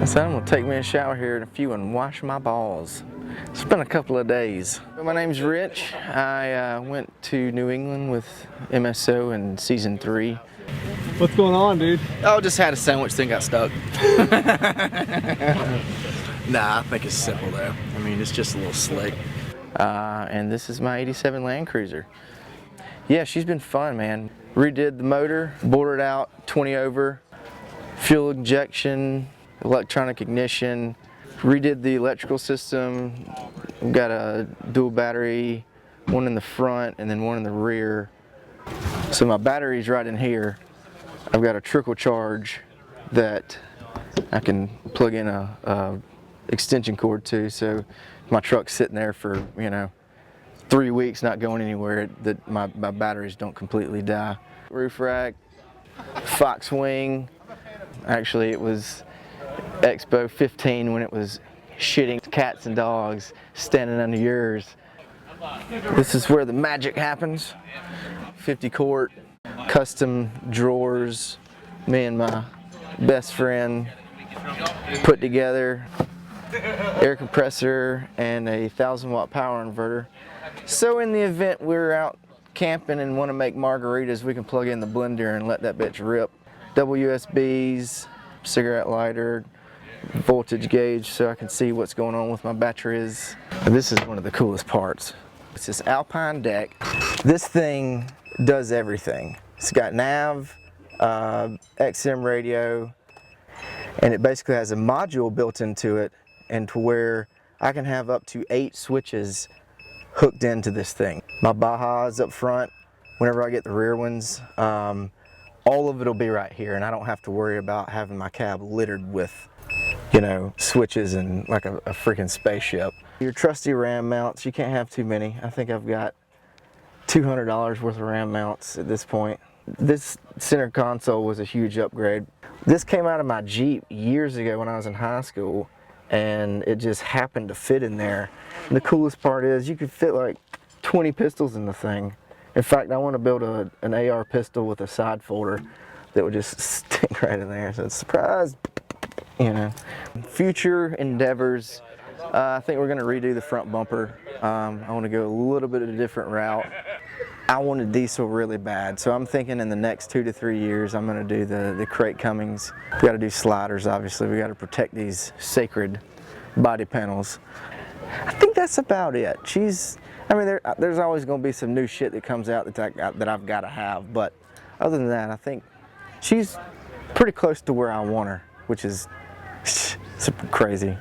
So I'm gonna take me a shower here in a few and wash my balls. It's been a couple of days. My name's Rich. I went to New England with MSO in season 3. What's going on, dude? Oh, just had a sandwich, thing got stuck. Nah, I think it's simple though. I mean, it's just a little slick. And this is my 87 Land Cruiser. Yeah, she's been fun, man. Redid the motor, bored it out, 20 over, fuel injection, electronic ignition, redid the electrical system. We've got a dual battery, one in the front and then one in the rear. So my battery's right in here. I've got a trickle charge that I can plug in a extension cord to, so my truck's sitting there for, you know, 3 weeks not going anywhere, that my batteries don't completely die. Roof rack, Fox wing. Actually, it was Expo 15 when it was shitting cats and dogs standing under yours. This is where the magic happens. 50 quart, custom drawers, me and my best friend put together, air compressor and a 1,000-watt power inverter. So in the event we're out camping and want to make margaritas, we can plug in the blender and let that bitch rip. Double USBs, cigarette lighter, voltage gauge so I can see what's going on with my batteries. And this is one of the coolest parts. It's this Alpine deck. This thing does everything. It's got nav, XM radio, and it basically has a module built into it, and to where I can have up to 8 switches hooked into this thing. My Baja's up front. Whenever I get the rear ones, all of it will be right here, and I don't have to worry about having my cab littered with, you know, switches and like a freaking spaceship. Your trusty RAM mounts, you can't have too many. I think I've got $200 worth of RAM mounts at this point. This center console was a huge upgrade. This came out of my Jeep years ago when I was in high school, and it just happened to fit in there. And the coolest part is you could fit like 20 pistols in the thing. In fact, I want to build an AR pistol with a side folder that would just stick right in there. So it's a surprise, you know. Future endeavors, I think we're going to redo the front bumper. I want to go a little bit of a different route. I want a diesel really bad, so I'm thinking in the next 2 to 3 years I'm going to do the crate Cummings. We got to do sliders, obviously. We got to protect these sacred body panels. I think that's about it. I mean, there's always going to be some new shit that comes out that I've got to have, but other than that, I think she's pretty close to where I want her, which is crazy.